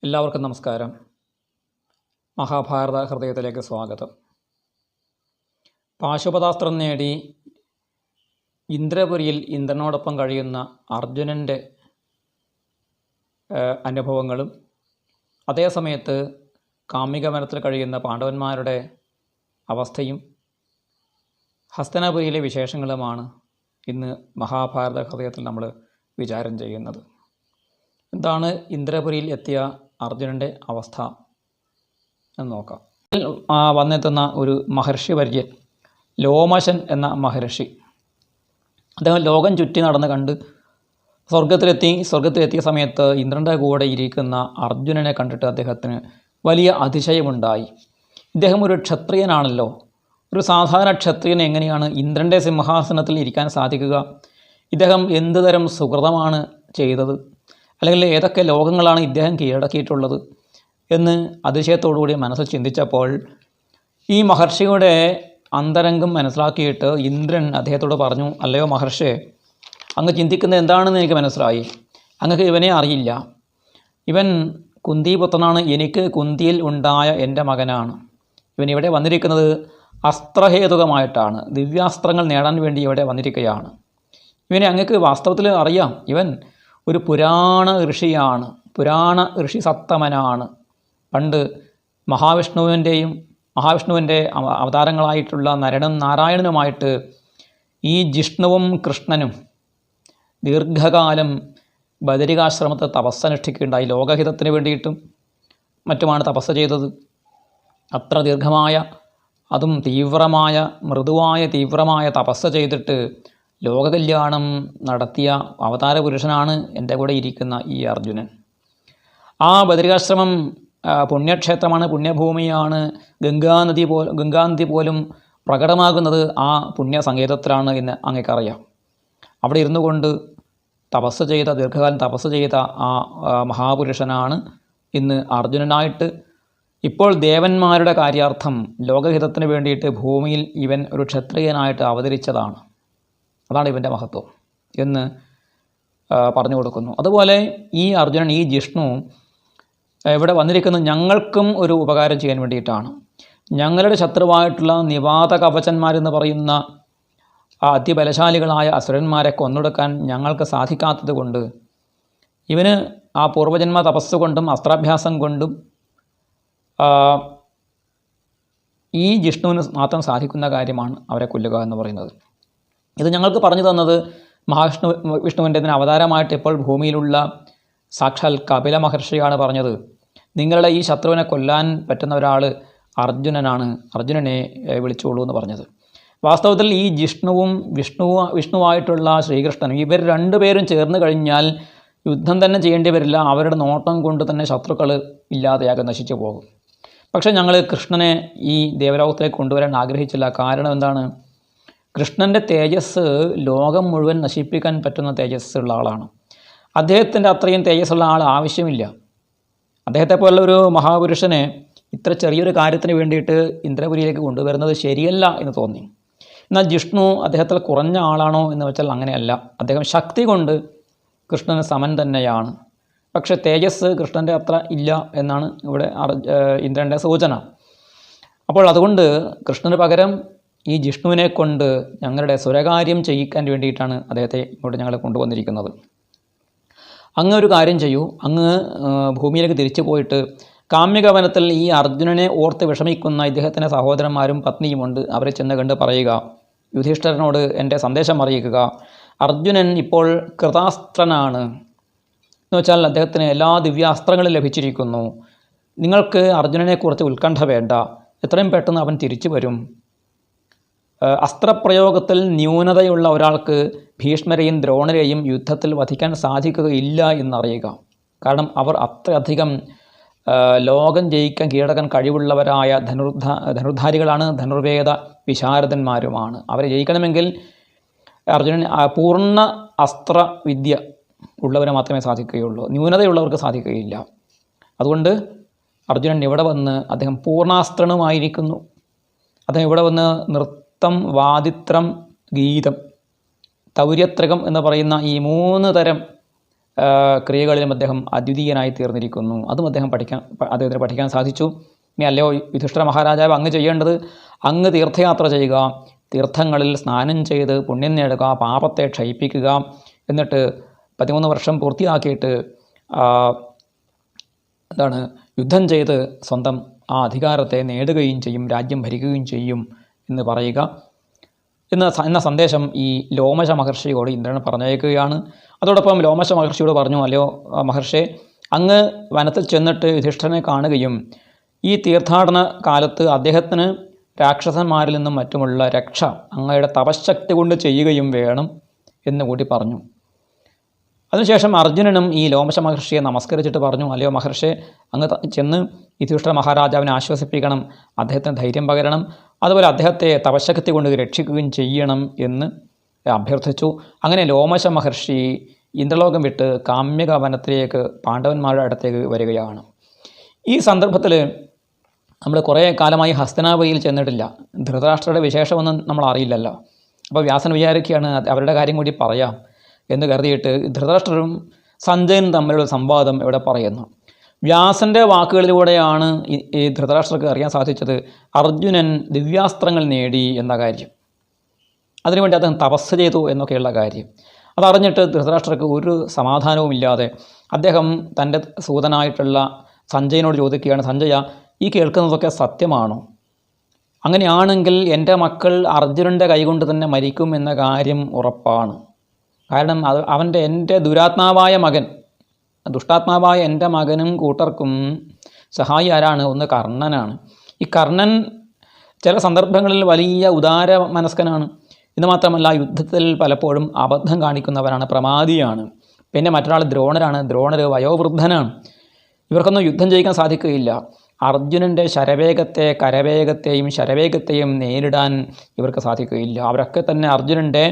എല്ലാവർക്കും നമസ്കാരം. മഹാഭാരത ഹൃദയത്തിലേക്ക് സ്വാഗതം. പാശുപതാസ്ത്രം നേടി ഇന്ദ്രപുരിയിൽ ഇന്ദ്രനോടൊപ്പം കഴിയുന്ന അർജുനൻ്റെ അനുഭവങ്ങളും അതേസമയത്ത് കാമികവനത്തിൽ കഴിയുന്ന പാണ്ഡവന്മാരുടെ അവസ്ഥയും ഹസ്തനാപുരിയിലെ വിശേഷങ്ങളുമാണ് ഇന്ന് മഹാഭാരത ഹൃദയത്തിൽ നമ്മൾ വിചാരം ചെയ്യുന്നത്. എന്താണ് ഇന്ദ്രപുരിയിൽ എത്തിയ അർജുനൻ്റെ അവസ്ഥ എന്ന് നോക്കാം. വന്നെത്തുന്ന ഒരു മഹർഷി വര്യൻ, ലോമശൻ എന്ന മഹർഷി. അദ്ദേഹം ലോകം ചുറ്റി നടന്ന് കണ്ട് സ്വർഗത്തിലെത്തിയ സമയത്ത് ഇന്ദ്രൻ്റെ കൂടെ ഇരിക്കുന്ന അർജുനനെ കണ്ടിട്ട് അദ്ദേഹത്തിന് വലിയ അതിശയമുണ്ടായി. ഇദ്ദേഹം ഒരു ക്ഷത്രിയനാണല്ലോ. ഒരു സാധാരണ ക്ഷത്രിയൻ എങ്ങനെയാണ് ഇന്ദ്രൻ്റെ സിംഹാസനത്തിൽ ഇരിക്കാൻ സാധിക്കുക? ഇദ്ദേഹം എന്ത് തരം സുഹൃതമാണ് ചെയ്തത്, അല്ലെങ്കിൽ ഏതൊക്കെ ലോകങ്ങളാണ് ഇദ്ദേഹം കീഴടക്കിയിട്ടുള്ളത് എന്ന് അതിശയത്തോടുകൂടി മനസ്സിൽ ചിന്തിച്ചപ്പോൾ ഈ മഹർഷിയുടെ അന്തരംഗം മനസ്സിലാക്കിയിട്ട് ഇന്ദ്രൻ അദ്ദേഹത്തോട് പറഞ്ഞു, അല്ലയോ മഹർഷി, അങ്ങ് ചിന്തിക്കുന്നത് എന്താണെന്ന് എനിക്ക് മനസ്സിലായി. അങ്ങക്ക് ഇവനെ അറിയില്ല. ഇവൻ കുന്തിപുത്രനാണ്. എനിക്ക് കുന്തിയിൽ ഉണ്ടായ എൻ്റെ മകനാണ്. ഇവൻ ഇവിടെ വന്നിരിക്കുന്നത് അസ്ത്രഹേതുകമായിട്ടാണ്. ദിവ്യാസ്ത്രങ്ങൾ നേടാൻ വേണ്ടി ഇവിടെ വന്നിരിക്കുകയാണ്. ഇവനെ അങ്ങക്ക് വാസ്തവത്തിൽ അറിയാം. ഇവൻ ഒരു പുരാണ ഋഷിയാണ്, പുരാണ ഋഷി സത്തമനാണ്. പണ്ട് മഹാവിഷ്ണുവിൻ്റെ അവതാരങ്ങളായിട്ടുള്ള നരനും നാരായണനുമായിട്ട് ഈ ജിഷ്ണുവും കൃഷ്ണനും ദീർഘകാലം ബദരികാശ്രമത്തെ തപസ്സനുഷ്ഠിക്കുകയുണ്ടായി. ലോകഹിതത്തിന് വേണ്ടിയിട്ടും മറ്റുമാണ് തപസ്സ ചെയ്തത്. അത്ര ദീർഘമായ, അതും തീവ്രമായ തപസ്സ ചെയ്തിട്ട് ലോകകല്യാണം നടത്തിയ അവതാര പുരുഷനാണ് എൻ്റെ കൂടെ ഇരിക്കുന്ന ഈ അർജുനൻ. ആ ബദരികാശ്രമം പുണ്യക്ഷേത്രമാണ്, പുണ്യഭൂമിയാണ്. ഗംഗാനദി പോലും പ്രകടമാകുന്നത് ആ പുണ്യ സങ്കേതത്തിലാണ് എന്ന് അങ്ങേക്കറിയാം. അവിടെ ഇരുന്നു കൊണ്ട് ദീർഘകാലം തപസ്സ് ചെയ്ത ആ മഹാപുരുഷനാണ് ഇന്ന് അർജുനനായിട്ട് ഇപ്പോൾ ദേവന്മാരുടെ കാര്യാർത്ഥം ലോകഹിതത്തിന് വേണ്ടിയിട്ട് ഭൂമിയിൽ ഇവൻ ഒരു ക്ഷത്രിയനായിട്ട് അവതരിച്ചതാണ്. അതാണ് ഇവൻ്റെ മഹത്വം എന്ന് പറഞ്ഞു കൊടുക്കുന്നു. അതുപോലെ ഈ അർജുനൻ, ഈ ജിഷ്ണു ഇവിടെ വന്നിരിക്കുന്നത് ഞങ്ങൾക്കും ഒരു ഉപകാരം ചെയ്യാൻ വേണ്ടിയിട്ടാണ്. ഞങ്ങളുടെ ശത്രുവായിട്ടുള്ള നിവാത കവചന്മാരെന്ന് പറയുന്ന അതിബലശാലികളായ അസുരന്മാരെ കൊന്നൊടുക്കാൻ ഞങ്ങൾക്ക് സാധിക്കാത്തത് കൊണ്ട് ഇവന് ആ പൂർവജന്മ തപസ് കൊണ്ടും അസ്ത്രാഭ്യാസം കൊണ്ടും ഈ ജിഷ്ണുവിന് മാത്രം സാധിക്കുന്ന കാര്യമാണ് അവരെ കൊല്ലുക എന്ന് പറയുന്നത്. ഇത് ഞങ്ങൾക്ക് പറഞ്ഞു തന്നത് വിഷ്ണുവിൻ്റെ അവതാരമായിട്ട് ഇപ്പോൾ ഭൂമിയിലുള്ള സാക്ഷാൽ കപില മഹർഷിയാണ് പറഞ്ഞത്. നിങ്ങളുടെ ഈ ശത്രുവിനെ കൊല്ലാൻ പറ്റുന്ന ഒരാൾ അർജുനനാണ്, അർജുനനെ വിളിച്ചോളൂ എന്ന് പറഞ്ഞത്. വാസ്തവത്തിൽ ഈ വിഷ്ണുവായിട്ടുള്ള ശ്രീകൃഷ്ണനും ഇവർ രണ്ടുപേരും ചേർന്ന് കഴിഞ്ഞാൽ യുദ്ധം തന്നെ ചെയ്യേണ്ടി വരില്ല. അവരുടെ നോട്ടം കൊണ്ട് തന്നെ ശത്രുക്കൾ ഇല്ലാതെയാകെ നശിച്ചു പോകും. പക്ഷേ ഞങ്ങൾ കൃഷ്ണനെ ഈ ദേവലോകത്തിലേക്ക് കൊണ്ടുവരാൻ ആഗ്രഹിച്ചില്ല. കാരണം എന്താണ്? കൃഷ്ണൻ്റെ തേജസ് ലോകം മുഴുവൻ നശിപ്പിക്കാൻ പറ്റുന്ന തേജസ്സുള്ള ആളാണ്. അദ്ദേഹത്തിൻ്റെ അത്രയും തേജസ്സുള്ള ആൾ ആവശ്യമില്ല. അദ്ദേഹത്തെ പോലുള്ള ഒരു മഹാപുരുഷനെ ഇത്ര ചെറിയൊരു കാര്യത്തിന് വേണ്ടിയിട്ട് ഇന്ദ്രപുരിയിലേക്ക് കൊണ്ടുവരുന്നത് ശരിയല്ല എന്ന് തോന്നി. എന്നാൽ ജിഷ്ണു അദ്ദേഹത്തിൽ കുറഞ്ഞ ആളാണോ എന്ന് വെച്ചാൽ അങ്ങനെയല്ല. അദ്ദേഹം ശക്തി കൊണ്ട് കൃഷ്ണന് സമൻ തന്നെയാണ്. പക്ഷേ തേജസ് കൃഷ്ണൻ്റെ അത്ര ഇല്ല എന്നാണ് ഇവിടെ ഇന്ദ്രൻ്റെ സൂചന. അപ്പോൾ അതുകൊണ്ട് കൃഷ്ണന് പകരം ഈ ജിഷ്ണുവിനെ കൊണ്ട് ഞങ്ങളുടെ സുരകാര്യം ചെയ്യിക്കാൻ വേണ്ടിയിട്ടാണ് അദ്ദേഹത്തെ ഇങ്ങോട്ട് ഞങ്ങൾ കൊണ്ടുവന്നിരിക്കുന്നത്. അങ്ങ് ഒരു കാര്യം ചെയ്യൂ. അങ്ങ് ഭൂമിയിലേക്ക് തിരിച്ചു പോയിട്ട് കാമ്യകവനത്തിൽ ഈ അർജുനനെ ഓർത്ത് വിഷമിക്കുന്ന ഇദ്ദേഹത്തിൻ്റെ സഹോദരന്മാരും പത്നിയുമുണ്ട്. അവരെ ചെന്ന് കണ്ട് പറയുക, യുധിഷ്ഠിരനോട് എൻ്റെ സന്ദേശം അറിയിക്കുക. അർജുനൻ ഇപ്പോൾ കൃതാസ്ത്രനാണ് എന്ന് വെച്ചാൽ അദ്ദേഹത്തിന് എല്ലാ ദിവ്യാസ്ത്രങ്ങളും ലഭിച്ചിരിക്കുന്നു. നിങ്ങൾക്ക് അർജുനനെക്കുറിച്ച് ഉത്കണ്ഠ വേണ്ട. എത്രയും പെട്ടെന്ന് അവൻ തിരിച്ചു വരും. അസ്ത്രപ്രയോഗത്തിൽ ന്യൂനതയുള്ള ഒരാൾക്ക് ഭീഷ്മരെയും ദ്രോണരെയും യുദ്ധത്തിൽ വധിക്കാൻ സാധിക്കുകയില്ല എന്നറിയുക. കാരണം അവർ അത്രയധികം ലോകം ജയിക്കാൻ കീഴടക്കാൻ കഴിവുള്ളവരായ ധനുർധാരികളാണ്, ധനുർവേദ വിശാരദന്മാരുമാണ്. അവരെ ജയിക്കണമെങ്കിൽ അർജുനൻ പൂർണ്ണ അസ്ത്രവിദ്യ ഉള്ളവരെ മാത്രമേ സാധിക്കുകയുള്ളൂ. ന്യൂനതയുള്ളവർക്ക് സാധിക്കുകയില്ല. അതുകൊണ്ട് അർജുനൻ ഇവിടെ വന്ന് അദ്ദേഹം പൂർണ്ണാസ്ത്രനുമായിരിക്കുന്നു. അദ്ദേഹം ഇവിടെ വന്ന് നൃത്തം, വാദിത്രം, ഗീതം, തൗര്യത്രകം എന്ന് പറയുന്ന ഈ 3 തരം ക്രിയകളിലും അദ്ദേഹം അദ്വിതീയനായി തീർന്നിരിക്കുന്നു. അതും അദ്ദേഹത്തിന് പഠിക്കാൻ സാധിച്ചു. ഇനി അല്ലയോ യുധിഷ്ഠിര മഹാരാജാവ്, അങ്ങ് ചെയ്യേണ്ടത് അങ്ങ് തീർത്ഥയാത്ര ചെയ്യുക, തീർത്ഥങ്ങളിൽ സ്നാനം ചെയ്ത് പുണ്യം നേടുക, പാപത്തെ ക്ഷയിപ്പിക്കുക, എന്നിട്ട് 13 വർഷം പൂർത്തിയാക്കിയിട്ട് യുദ്ധം ചെയ്ത് സ്വന്തം ആ അധികാരത്തെ നേടുകയും ചെയ്യും, രാജ്യം ഭരിക്കുകയും ചെയ്യും എന്ന് പറയുക എന്ന സന്ദേശം ഈ ലോമശ മഹർഷിയോട് ഇന്ദ്രൻ പറഞ്ഞയക്കുകയാണ്. അതോടൊപ്പം ലോമശ മഹർഷിയോട് പറഞ്ഞു, അല്ലയോ മഹർഷി, അങ്ങ് വനത്തിൽ ചെന്നിട്ട് യുധിഷ്ഠിരനെ കാണുകയും ഈ തീർത്ഥാടന കാലത്ത് അദ്ദേഹത്തിന് രാക്ഷസന്മാരിൽ നിന്നും മറ്റുമുള്ള രക്ഷ അങ്ങയുടെ തപശക്തി കൊണ്ട് ചെയ്യുകയും വേണം എന്നുകൂടി പറഞ്ഞു. അതിനുശേഷം അർജുനനും ഈ ലോമശ മഹർഷിയെ നമസ്കരിച്ചിട്ട് പറഞ്ഞു, അല്ലയോ മഹർഷി, അങ്ങ് ചെന്ന് യുധിഷ്ഠിര മഹാരാജാവിനെ ആശ്വസിപ്പിക്കണം, അദ്ദേഹത്തിന് ധൈര്യം പകരണം, അതുപോലെ അദ്ദേഹത്തെ തപശക്തി കൊണ്ട് രക്ഷിക്കുകയും ചെയ്യണം എന്ന് അഭ്യർത്ഥിച്ചു. അങ്ങനെ ലോമശ മഹർഷി ഇന്ദ്രലോകം വിട്ട് കാമ്യക വനത്തിലേക്ക് പാണ്ഡവന്മാരുടെ അടുത്തേക്ക് വരികയാണ്. ഈ സന്ദർഭത്തിൽ നമ്മൾ കുറേ കാലമായി ഹസ്തനാപുരിയിൽ ചെന്നിട്ടില്ല. ധൃതരാഷ്ട്രയുടെ വിശേഷമൊന്നും നമ്മൾ അറിയില്ലല്ലോ. അപ്പോൾ വ്യാസൻ വിചാരിക്കുകയാണ് അവരുടെ കാര്യം കൂടി പറയാം എന്ന് കരുതിയിട്ട് ധൃതരാഷ്ട്രരും സഞ്ജയനും തമ്മിലുള്ള സംവാദം ഇവിടെ പറയുന്നു. വ്യാസൻ്റെ വാക്കുകളിലൂടെയാണ് ഈ ധൃതരാഷ്ട്രർക്ക് അറിയാൻ സാധിച്ചത് അർജുനൻ ദിവ്യാസ്ത്രങ്ങൾ നേടി എന്ന കാര്യം, അതിനുവേണ്ടി അദ്ദേഹം തപസ് ചെയ്തു എന്നൊക്കെയുള്ള കാര്യം. അതറിഞ്ഞിട്ട് ധൃതരാഷ്ട്രർക്ക് ഒരു സമാധാനവുമില്ലാതെ അദ്ദേഹം തൻ്റെ സൂതനായിട്ടുള്ള സഞ്ജയനോട് ചോദിക്കുകയാണ്, സഞ്ജയ, ഈ കേൾക്കുന്നതൊക്കെ സത്യമാണോ? അങ്ങനെയാണെങ്കിൽ എൻ്റെ മക്കൾ അർജുനൻ്റെ കൈകൊണ്ട് തന്നെ മരിക്കും എന്ന കാര്യം ഉറപ്പാണ്. കാരണം എൻ്റെ ദുരാത്മാവായ മകൻ, ദുഷ്ടാത്മാവായ എൻ്റെ മകനും കൂട്ടർക്കും സഹായി ആരാണ്? ഒന്ന് കർണനാണ്. ഈ കർണൻ ചില സന്ദർഭങ്ങളിൽ വലിയ ഉദാര മനസ്കനാണ്. ഇത് മാത്രമല്ല, യുദ്ധത്തിൽ പലപ്പോഴും അബദ്ധം കാണിക്കുന്നവരാണ്, പ്രമാദിയാണ്. പിന്നെ മറ്റൊരാൾ ദ്രോണരാണ്. ദ്രോണർ വയോവൃദ്ധനാണ്. ഇവർക്കൊന്നും യുദ്ധം ചെയ്യിക്കാൻ സാധിക്കുകയില്ല. അർജുനൻ്റെ ശരവേഗത്തെയും നേരിടാൻ ഇവർക്ക് സാധിക്കുകയില്ല. അവരൊക്കെ തന്നെ അർജുനൻ്റെ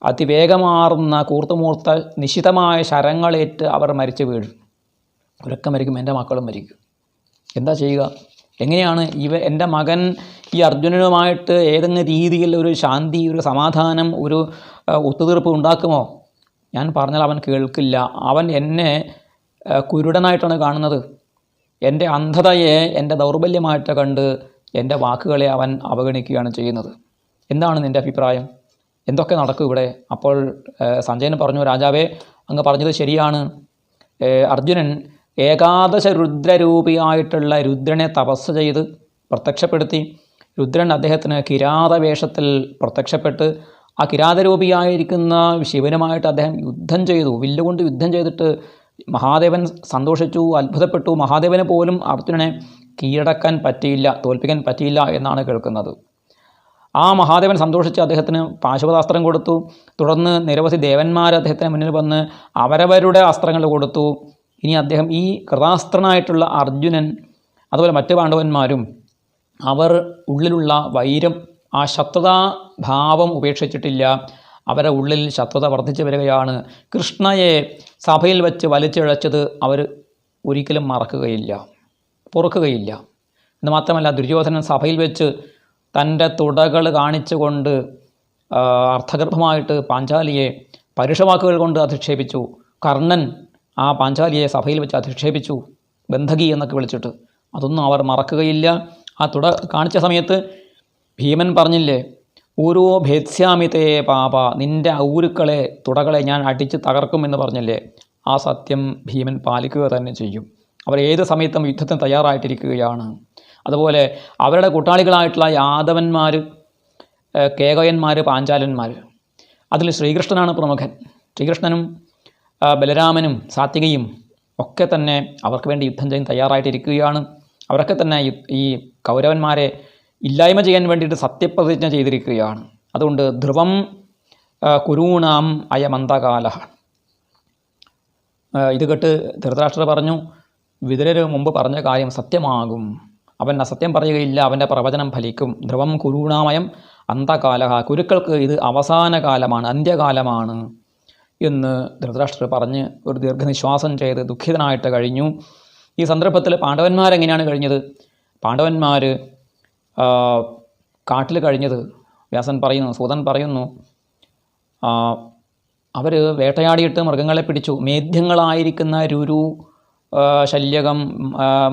അതിവേഗമാർന്ന കൂർത്തുമൂർത്ത നിശിതമായ ശരങ്ങളേറ്റ് അവർ മരിച്ചു വീഴും. അവരൊക്കെ മരിക്കും, എൻ്റെ മക്കളും മരിക്കും. എന്താ ചെയ്യുക? എങ്ങനെയാണ് എൻ്റെ മകൻ ഈ അർജുനനുമായിട്ട് ഏതെങ്കിലും രീതിയിൽ ഒരു ശാന്തി, ഒരു സമാധാനം, ഒരു ഒത്തുതീർപ്പ് ഉണ്ടാക്കുമോ? ഞാൻ പറഞ്ഞാൽ അവൻ കേൾക്കില്ല. അവൻ എന്നെ കുരുടനായിട്ടാണ് കാണുന്നത്. എൻ്റെ അന്ധതയെ എൻ്റെ ദൗർബല്യമായിട്ട് കണ്ട് എൻ്റെ വാക്കുകളെ അവൻ അവഗണിക്കുകയാണ് ചെയ്യുന്നത്. എന്താണ് നിൻ്റെ അഭിപ്രായം? എന്തൊക്കെ നടക്കും ഇവിടെ? അപ്പോൾ സഞ്ജയൻ പറഞ്ഞു, രാജാവേ, അങ്ങ് പറഞ്ഞത് ശരിയാണ്. അർജുനൻ ഏകാദശ രുദ്രരൂപിയായിട്ടുള്ള രുദ്രനെ തപസ് ചെയ്ത് പ്രത്യക്ഷപ്പെടുത്തി. രുദ്രൻ അദ്ദേഹത്തിന് കിരാതവേഷത്തിൽ പ്രത്യക്ഷപ്പെട്ട് ആ കിരാതരൂപിയായിരിക്കുന്ന ശിവനുമായിട്ട് അദ്ദേഹം യുദ്ധം ചെയ്തു. വില്ലുകൊണ്ട് യുദ്ധം ചെയ്തിട്ട് മഹാദേവൻ സന്തോഷിച്ചു, അത്ഭുതപ്പെട്ടു. മഹാദേവന് പോലും അർജുനനെ കീഴടക്കാൻ പറ്റിയില്ല, തോൽപ്പിക്കാൻ പറ്റിയില്ല എന്നാണ് കേൾക്കുന്നത്. ആ മഹാദേവൻ സന്തോഷിച്ച് അദ്ദേഹത്തിന് പാശുപതാസ്ത്രം കൊടുത്തു. തുടർന്ന് നിരവധി ദേവന്മാർ അദ്ദേഹത്തിന് മുന്നിൽ വന്ന് അവരവരുടെ അസ്ത്രങ്ങൾ കൊടുത്തു. ഇനി അദ്ദേഹം ഈ കൃതാസ്ത്രനായിട്ടുള്ള അർജുനൻ അതുപോലെ മറ്റ് പാണ്ഡവന്മാരും അവർ ഉള്ളിലുള്ള വൈരം, ആ ശത്രുതാഭാവം ഉപേക്ഷിച്ചിട്ടില്ല. അവരുടെ ഉള്ളിൽ ശത്രുത വർദ്ധിച്ചു വരികയാണ്. കൃഷ്ണയെ സഭയിൽ വെച്ച് വലിച്ചിഴച്ചത് അവർ ഒരിക്കലും മറക്കുകയില്ല, പൊറുക്കുകയില്ല. എന്ന് മാത്രമല്ല, ദുര്യോധനൻ സഭയിൽ വെച്ച് തൻ്റെ തുടകൾ കാണിച്ചുകൊണ്ട് അർത്ഥഗർഭമായിട്ട് പാഞ്ചാലിയെ പരുഷവാക്കുകൾ കൊണ്ട് അധിക്ഷേപിച്ചു. കർണൻ ആ പാഞ്ചാലിയെ സഭയിൽ വെച്ച് അധിക്ഷേപിച്ചു, ബന്ധകി എന്നൊക്കെ വിളിച്ചിട്ട്. അതൊന്നും അവർ മറക്കുകയില്ല. ആ തുട കാണിച്ച സമയത്ത് ഭീമൻ പറഞ്ഞില്ലേ, ഓരോ ഭേത്സ്യാമിതേ പാപ, നിൻ്റെ ഊരുക്കളെ, തുടകളെ ഞാൻ അടിച്ച് തകർക്കുമെന്ന് പറഞ്ഞില്ലേ, ആ സത്യം ഭീമൻ പാലിക്കുക തന്നെ ചെയ്യും. അവർ ഏത് സമയത്തും യുദ്ധത്തിന് തയ്യാറായിട്ടിരിക്കുകയാണ്. അതുപോലെ അവരുടെ കൂട്ടാളികളായിട്ടുള്ള യാദവന്മാർ, കേകയന്മാർ, പാഞ്ചാലന്മാർ, അതിൽ ശ്രീകൃഷ്ണനാണ് പ്രമുഖൻ. ശ്രീകൃഷ്ണനും ബലരാമനും സാത്വികയും ഒക്കെ തന്നെ അവർക്ക് വേണ്ടി യുദ്ധം ചെയ്യാൻ തയ്യാറായിട്ടിരിക്കുകയാണ്. അവരൊക്കെ തന്നെ ഈ കൗരവന്മാരെ ഇല്ലായ്മ ചെയ്യാൻ വേണ്ടിയിട്ട് സത്യപ്രതിജ്ഞ ചെയ്തിരിക്കുകയാണ്. അതുകൊണ്ട് ധ്രുവം കുരൂണാം അയമന്തകാല. ഇത് കേട്ട് ധൃതരാഷ്ട്രർ പറഞ്ഞു, വിതുരർ മുമ്പ് പറഞ്ഞ കാര്യം സത്യമാകും, അവൻ അസത്യം പറയുകയില്ല, അവൻ്റെ പ്രവചനം ഫലിക്കും. ധ്രുവം കുരൂണാമയം അന്തകാല, കുരുക്കൾക്ക് ഇത് അവസാന കാലമാണ്, അന്ത്യകാലമാണ് എന്ന് ധൃതരാഷ്ട്രർ പറഞ്ഞ് ഒരു ദീർഘനിശ്വാസം ചെയ്ത് ദുഃഖിതനായിട്ട് കഴിഞ്ഞു. ഈ സന്ദർഭത്തിൽ പാണ്ഡവന്മാരെങ്ങനെയാണ് കഴിഞ്ഞത്? പാണ്ഡവന്മാർ കാട്ടിൽ കഴിഞ്ഞത് വ്യാസൻ പറയുന്നു, സൂതൻ പറയുന്നു, അവർ വേട്ടയാടിയിട്ട് മൃഗങ്ങളെ പിടിച്ചു. മേധ്യങ്ങളായിരിക്കുന്ന രുരു, ശല്യകം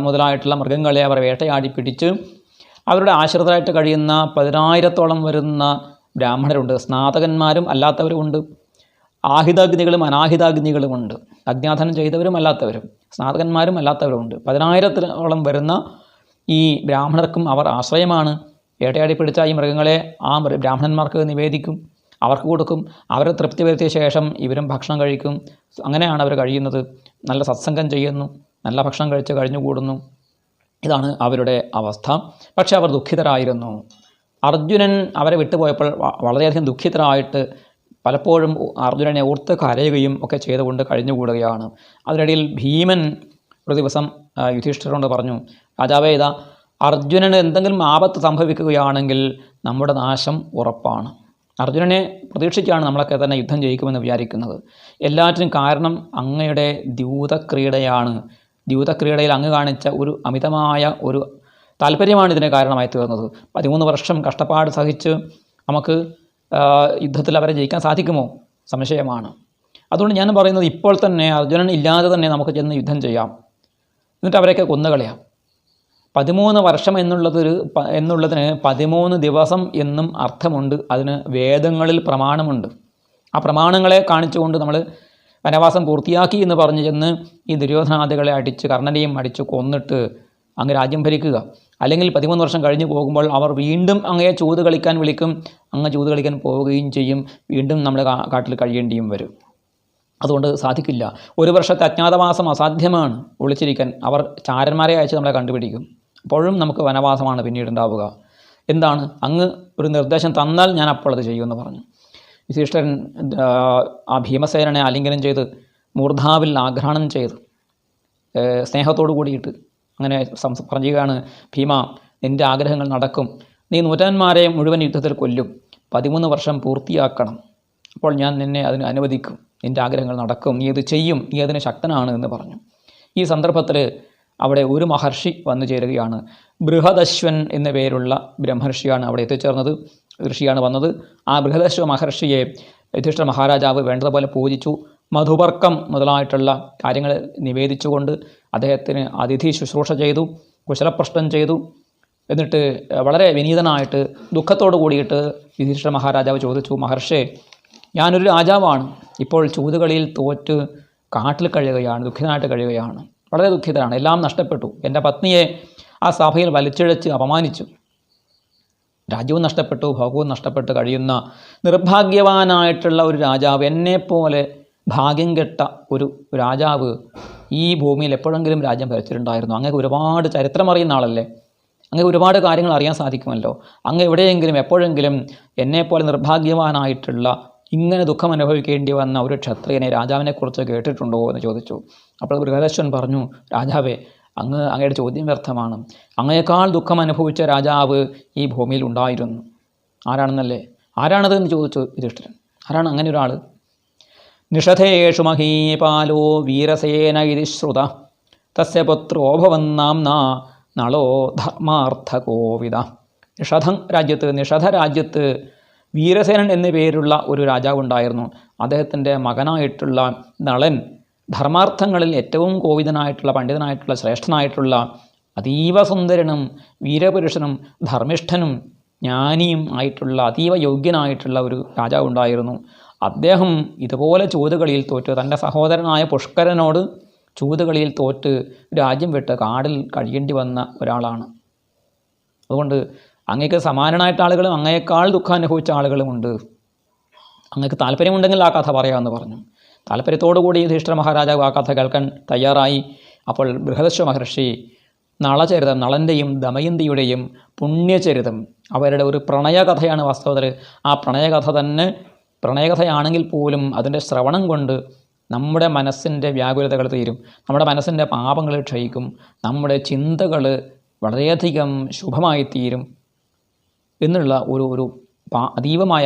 മുതലായിട്ടുള്ള മൃഗങ്ങളെ അവർ വേട്ടയാടി പിടിച്ച് അവരുടെ ആശ്രിതരായിട്ട് കഴിയുന്ന 10,000-ഓളം വരുന്ന ബ്രാഹ്മണരുണ്ട്. സ്നാതകന്മാരും അല്ലാത്തവരുമുണ്ട്. ആഹിതാഗ്നികളും അനാഹിതാഗ്നികളുമുണ്ട്. അജ്ഞാതനം ചെയ്തവരും അല്ലാത്തവരും, സ്നാതകന്മാരും അല്ലാത്തവരുമുണ്ട്. 10,000-ഓളം വരുന്ന ഈ ബ്രാഹ്മണർക്കും അവർ ആശ്രയമാണ്. വേട്ടയാടി പിടിച്ച ഈ മൃഗങ്ങളെ ആ ബ്രാഹ്മണന്മാർക്ക് നിവേദിക്കും, അവർക്ക് കൊടുക്കും. അവരെ തൃപ്തി വരുത്തിയ ശേഷം ഇവരും ഭക്ഷണം കഴിക്കും. അങ്ങനെയാണ് അവർ കഴിയുന്നത്. നല്ല സത്സംഗം ചെയ്യുന്നു, നല്ല ഭക്ഷണം കഴിച്ച് കഴിഞ്ഞുകൂടുന്നു. ഇതാണ് അവരുടെ അവസ്ഥ. പക്ഷെ അവർ ദുഃഖിതരായിരുന്നു. അർജുനൻ അവരെ വിട്ടുപോയപ്പോൾ വളരെയധികം ദുഃഖിതരായിട്ട് പലപ്പോഴും അർജുനനെ ഓർത്ത് കരയുകയും ഒക്കെ ചെയ്തുകൊണ്ട് കഴിഞ്ഞുകൂടുകയാണ്. അതിനിടയിൽ ഭീമൻ ഒരു ദിവസം യുധിഷ്ഠിരനോട് പറഞ്ഞു, രാജാവേ, ഇതാ അർജുനന് എന്തെങ്കിലും ആപത്ത് സംഭവിക്കുകയാണെങ്കിൽ നമ്മുടെ നാശം ഉറപ്പാണ്. അർജുനനെ പ്രതീക്ഷിച്ചാണ് നമ്മളൊക്കെ തന്നെ യുദ്ധം ജയിക്കുമെന്ന് വിചാരിക്കുന്നത്. എല്ലാറ്റിനും കാരണം അങ്ങയുടെ ദ്യൂതക്രീഡയാണ്. ദ്യൂതക്രീഡയിൽ അങ്ങ് കാണിച്ച ഒരു അമിതമായ ഒരു താല്പര്യമാണ് ഇതിന് കാരണമായി തീർന്നത്. 13 വർഷം കഷ്ടപ്പാട് സഹിച്ച് നമുക്ക് യുദ്ധത്തിൽ അവരെ ജയിക്കാൻ സാധിക്കുമോ? സംശയമാണ്. അതുകൊണ്ട് ഞാൻ പറയുന്നത്, ഇപ്പോൾ തന്നെ അർജുനൻ ഇല്ലാതെ തന്നെ നമുക്ക് ചെന്ന് യുദ്ധം ചെയ്യാം, എന്നിട്ട് അവരെയൊക്കെ കൊന്നുകളയാം. 13 വർഷം എന്നുള്ളതിന് 13 ദിവസം എന്നും അർത്ഥമുണ്ട്. അതിന് വേദങ്ങളിൽ പ്രമാണമുണ്ട്. ആ പ്രമാണങ്ങളെ കാണിച്ചുകൊണ്ട് നമ്മൾ വനവാസം പൂർത്തിയാക്കി എന്ന് പറഞ്ഞ് ചെന്ന് ഈ ദുര്യോധനാദികളെ അടിച്ച്, കർണനെയും അടിച്ച് കൊന്നിട്ട് അങ്ങ് രാജ്യം ഭരിക്കുക. അല്ലെങ്കിൽ 13 വർഷം കഴിഞ്ഞ് പോകുമ്പോൾ അവർ വീണ്ടും അങ്ങയെ ചൂത് കളിക്കാൻ വിളിക്കും. അങ്ങ് ചൂത് കളിക്കാൻ പോവുകയും ചെയ്യും. വീണ്ടും നമ്മൾ കാട്ടിൽ കഴിയേണ്ടിയും വരും. അതുകൊണ്ട് സാധിക്കില്ല. 1 വർഷത്തെ അജ്ഞാതവാസം അസാധ്യമാണ്. ഒളിച്ചിരിക്കാൻ അവർ ചാരന്മാരെ അയച്ച് നമ്മളെ കണ്ടുപിടിക്കും. അപ്പോഴും നമുക്ക് വനവാസമാണ് പിന്നീട് ഉണ്ടാവുക. എന്താണ്, അങ്ങ് ഒരു നിർദ്ദേശം തന്നാൽ ഞാൻ അപ്പോൾ അത് ചെയ്യുമെന്ന് പറഞ്ഞു. യുധിഷ്ഠിരൻ ആ ഭീമസേനനെ ആലിംഗനം ചെയ്ത് മൂർധാവിൽ ആഘ്രാണം ചെയ്ത് സ്നേഹത്തോടു കൂടിയിട്ട് അങ്ങനെ പറയുകയാണ്, ഭീമ, നിൻ്റെ ആഗ്രഹങ്ങൾ നടക്കും. നീ 100,000 മുഴുവൻ യുദ്ധത്തിൽ കൊല്ലും. 13 വർഷം പൂർത്തിയാക്കണം. അപ്പോൾ ഞാൻ നിന്നെ അതിന് അനുവദിക്കും. നിൻ്റെ ആഗ്രഹങ്ങൾ നടക്കും. നീ ഇത് ചെയ്യും. നീ അതിന് ശക്തനാണ് എന്ന് പറഞ്ഞു. ഈ സന്ദർഭത്തിൽ അവിടെ ഒരു മഹർഷി വന്നു ചേരുകയാണ്. ബൃഹദശ്വൻ എന്ന പേരുള്ള ബ്രഹ്മർഷിയാണ് അവിടെ എത്തിച്ചേർന്നത്. ഋഷിയാണ് വന്നത്. ആ ബൃഹദശ്വ മഹർഷിയെ യുധിഷ്ഠിര മഹാരാജാവ് വേണ്ടതുപോലെ പൂജിച്ചു. മധുപർക്കം മുതലായിട്ടുള്ള കാര്യങ്ങൾ നിവേദിച്ചുകൊണ്ട് അദ്ദേഹത്തിന് അതിഥി ശുശ്രൂഷ ചെയ്തു, കുശലപ്രശ്നം ചെയ്തു. എന്നിട്ട് വളരെ വിനീതനായിട്ട് ദുഃഖത്തോടു കൂടിയിട്ട് യുധിഷ്ഠിര മഹാരാജാവ് ചോദിച്ചു, മഹർഷേ, ഞാനൊരു രാജാവാണ്. ഇപ്പോൾ ചൂതുകളിയിൽ തോറ്റ് കാട്ടിൽ കഴിയുകയാണ്, ദുഃഖിതനായിട്ട് കഴിയുകയാണ്, വളരെ ദുഃഖിതനാണ്. എല്ലാം നഷ്ടപ്പെട്ടു. എൻ്റെ പത്നിയെ ആ സഭയിൽ വലിച്ചിഴച്ച് അപമാനിച്ചു. രാജ്യവും നഷ്ടപ്പെട്ടു, ഭോഗവും നഷ്ടപ്പെട്ട് കഴിയുന്ന നിർഭാഗ്യവാനായിട്ടുള്ള ഒരു രാജാവ്, എന്നെപ്പോലെ ഭാഗ്യം കെട്ട ഒരു രാജാവ് ഈ ഭൂമിയിൽ എപ്പോഴെങ്കിലും രാജ്യം ഭരിച്ചിട്ടുണ്ടായിരുന്നു? അങ്ങ് ഒരുപാട് ചരിത്രം അറിയുന്ന ആളല്ലേ, അങ്ങ് ഒരുപാട് കാര്യങ്ങൾ അറിയാൻ സാധിക്കുമല്ലോ. അങ്ങ് എവിടെയെങ്കിലും എപ്പോഴെങ്കിലും എന്നെപ്പോലെ നിർഭാഗ്യവാനായിട്ടുള്ള ഇങ്ങനെ ദുഃഖം അനുഭവിക്കേണ്ടി വന്ന ഒരു ക്ഷത്രിയനെ, രാജാവിനെക്കുറിച്ച് കേട്ടിട്ടുണ്ടോ എന്ന് ചോദിച്ചു. അപ്പോൾ ബൃഹദശ്വൻ പറഞ്ഞു, രാജാവേ, അങ്ങയുടെ ചോദ്യം വ്യർത്ഥമാണ്. അങ്ങയേക്കാൾ ദുഃഖം അനുഭവിച്ച രാജാവ് ഈ ഭൂമിയിൽ ഉണ്ടായിരുന്നു. ആരാണെന്നല്ലേ? ആരാണത് എന്ന് ചോദിച്ചു യുധിഷ്ഠിരൻ. ആരാണ് അങ്ങനെ ഒരാൾ? നിഷധേഷു മഹീപാലോ വീരസേന ഇതി ശ്രുത തസ്യ പുത്രോ ഭവന്നാംന നളോ ധർമാർത്ഥകോവിദ. നിഷധ രാജ്യത്ത് വീരസേനൻ എന്നു പേരുള്ള ഒരു രാജാവുണ്ടായിരുന്നു. അദ്ദേഹത്തിൻ്റെ മകനായിട്ടുള്ള നളൻ ധർമാർത്ഥങ്ങളിൽ ഏറ്റവും കോവിദനായിട്ടുള്ള, പണ്ഡിതനായിട്ടുള്ള, ശ്രേഷ്ഠനായിട്ടുള്ള, അതീവ സുന്ദരനും വീരപുരുഷനും ധർമ്മിഷ്ഠനും ജ്ഞാനിയും ആയിട്ടുള്ള, അതീവ യോഗ്യനായിട്ടുള്ള ഒരു രാജാവുണ്ടായിരുന്നു. അദ്ദേഹം ഇതുപോലെ ചൂതുകളിയിൽ തോറ്റ്, തൻ്റെ സഹോദരനായ പുഷ്കരനോട് ചൂതുകളിയിൽ തോറ്റ് രാജ്യം വിട്ട് കാടിൽ കഴിയേണ്ടി വന്ന ഒരാളാണ്. അതുകൊണ്ട് അങ്ങേക്ക് സമാനനായിട്ട് ആളുകളും അങ്ങയേക്കാൾ ദുഃഖം അനുഭവിച്ച ആളുകളുമുണ്ട്. അങ്ങേക്ക് താല്പര്യമുണ്ടെങ്കിൽ ആ കഥ പറയാമെന്ന് പറഞ്ഞു. താല്പര്യത്തോടുകൂടി യുധിഷ്ഠിര മഹാരാജാവ് ആ കഥ കേൾക്കാൻ തയ്യാറായി. അപ്പോൾ ബൃഹദശ്വ മഹർഷി നളചരിതം, നളൻ്റെയും ദമയന്തിയുടെയും പുണ്യചരിതം, അവരുടെ ഒരു പ്രണയകഥയാണ് വാസ്തവത്തിൽ. ആ പ്രണയകഥ തന്നെ പ്രണയകഥയാണെങ്കിൽ പോലും അതിൻ്റെ ശ്രവണം കൊണ്ട് നമ്മുടെ മനസ്സിൻ്റെ വ്യാകുലതകൾ തീരും, നമ്മുടെ മനസ്സിൻ്റെ പാപങ്ങൾ ക്ഷയിക്കും, നമ്മുടെ ചിന്തകൾ വളരെയധികം ശുഭമായിത്തീരും എന്നുള്ള ഒരു അതീവമായ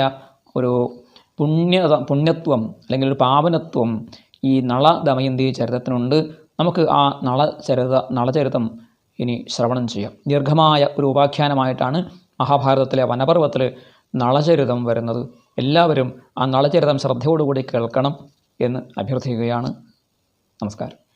ഒരു പുണ്യത്വം അല്ലെങ്കിൽ ഒരു പാവനത്വം ഈ നള ദമയന്തി ചരിത്രത്തിനുണ്ട്. നമുക്ക് ആ നളചരിതം ഇനി ശ്രവണം ചെയ്യാം. ദീർഘമായ ഒരു ഉപാഖ്യാനമായിട്ടാണ് മഹാഭാരതത്തിലെ വനപർവ്വത്തിൽ നളചരിതം വരുന്നത്. എല്ലാവരും ആ നളചരിതം ശ്രദ്ധയോടുകൂടി കേൾക്കണം എന്ന് അഭ്യർത്ഥിക്കുകയാണ്. നമസ്കാരം.